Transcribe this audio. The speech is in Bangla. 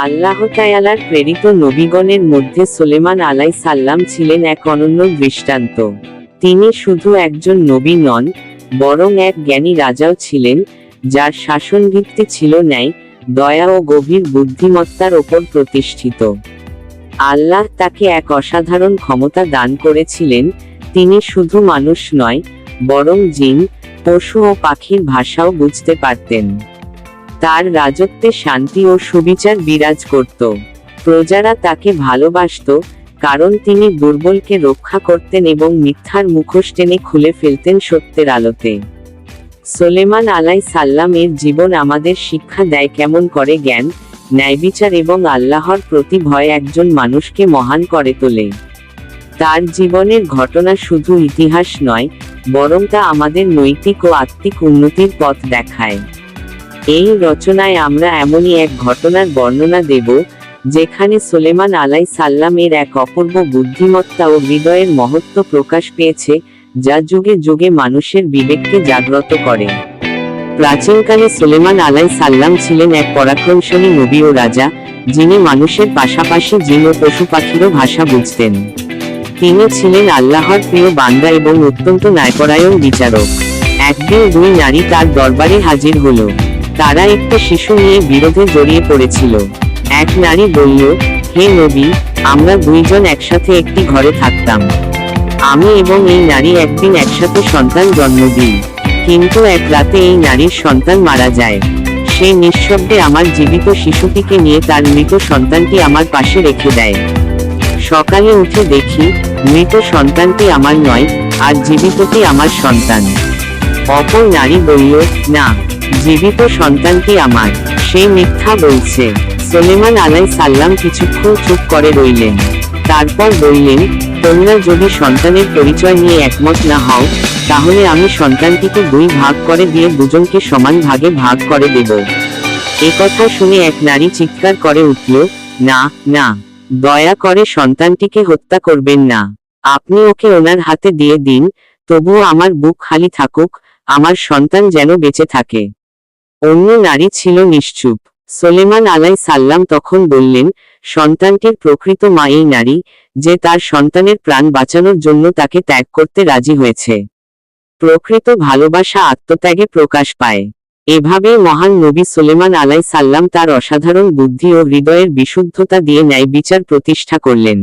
আল্লাহ তাআলার প্রেরিত নবীগণের মধ্যে সুলেমান আলাইহিস সালাম ছিলেন এক অনন্য দৃষ্টান্ত। তিনি শুধু একজন নবী নন, বরং এক জ্ঞানী রাজাও ছিলেন, যার শাসনভিত্তি ছিল ন্যায়, দয়া ও গভীর বুদ্ধিমত্তার ওপর প্রতিষ্ঠিত। আল্লাহ তাকে এক অসাধারণ ক্ষমতা দান করেছিলেন। তিনি শুধু মানুষ নয়, বরং জিন, পশু ও পাখির ভাষাও বুঝতে পারতেন। তার রাজত্বে শান্তি ও সুবিচার বিরাজ করত। প্রজারা তাকে ভালোবাসত, কারণ তিনি দুর্বলকে রক্ষা করতেন এবং মিথ্যার মুখোশ টেনে খুলে ফেলতেন সত্যের আলোতে। সুলেমান আলাইহিস সালাম এর জীবন আমাদের শিক্ষা দেয় কেমন করে জ্ঞান, ন্যায়বিচার এবং আল্লাহর প্রতি ভয় একজন মানুষকে মহান করে তোলে। তার জীবনের ঘটনা শুধু ইতিহাস নয়, বরং তা আমাদের নৈতিক ও আত্মিক উন্নতির পথ দেখায়। এই রচনায় আমরা এমনই এক ঘটনার বর্ণনা দেব, যেখানে সুলেমান আলাইহিস সালাম এর এক অপূর্ব বুদ্ধিমত্তা ও হৃদয়ের মহত্ব প্রকাশ পেয়েছে, যা যুগে যুগে মানুষের বিবেককে জাগ্রত করে। প্রাচীনকালে সুলেমান আলাইহিস সালাম ছিলেন এক পরাক্রমশালী নবী ও রাজা, যিনি মানুষের পাশাপাশি জিন ও পশু পাখিরও ভাষা বুঝতেন। তিনি ছিলেন আল্লাহর প্রিয় বান্দা এবং অত্যন্ত ন্যায়পরায়ণ বিচারক। একদিন দুই নারী তার দরবারে হাজির হলো। তারা একটি শিশু নিয়ে বিরোধে জড়িয়ে পড়েছিল। এক নারী বলল, হে নবী, আমরা দুইজন একসাথে একটি ঘরে থাকতাম। আমি এবং এই নারী একদিন একসাথে সন্তান জন্ম দিই, কিন্তু এক রাতে এই নারীর সন্তান মারা যায়। সে নিঃশব্দে আমার জীবিত শিশুটিকে নিয়ে তার মৃত সন্তানটি আমার পাশে রেখে দেয়। সকালে উঠে দেখি, মৃত সন্তানটি আমার নয়, আর জীবিতটি আমার সন্তান। অপর নারী বলল, না, জীবিত সন্তানটি আমার। সে মিথ্যা বলছে। সুলেমান আলাইহিস সালাম কিছুক্ষণ চুপ করে রইলেন। তারপর বললেন, তোমরা যদি সন্তানের পরিচয় নিয়ে একমত না হও, তাহলে আমি সন্তানটিকে দুই ভাগ করে দিয়ে দুজনকে সমান ভাগে ভাগ করে দেব। একথা শুনে এক নারী চিৎকার করে উঠল, না না, দয়া করে সন্তানটিকে হত্যা করবেন না। আপনি ওকে ওনার হাতে দিয়ে দিন, তবুও আমার বুক খালি থাকুক, আমার সন্তান যেন বেঁচে থাকে। অন্য নারী ছিল নিশ্চুপ। সুলেমান আলাইহিস সালাম তখন বললেন, সন্তানটির প্রকৃত মা এই নারী, যে তার সন্তানের প্রাণ বাঁচানোর জন্য তাকে ত্যাগ করতে রাজি হয়েছে। প্রকৃত ভালোবাসা আত্মত্যাগে প্রকাশ পায়। এভাবেই মহান নবী সুলেমান আলাইহিস সালাম তার অসাধারণ বুদ্ধি ও হৃদয়ের বিশুদ্ধতা দিয়ে ন্যায় বিচার প্রতিষ্ঠা করলেন।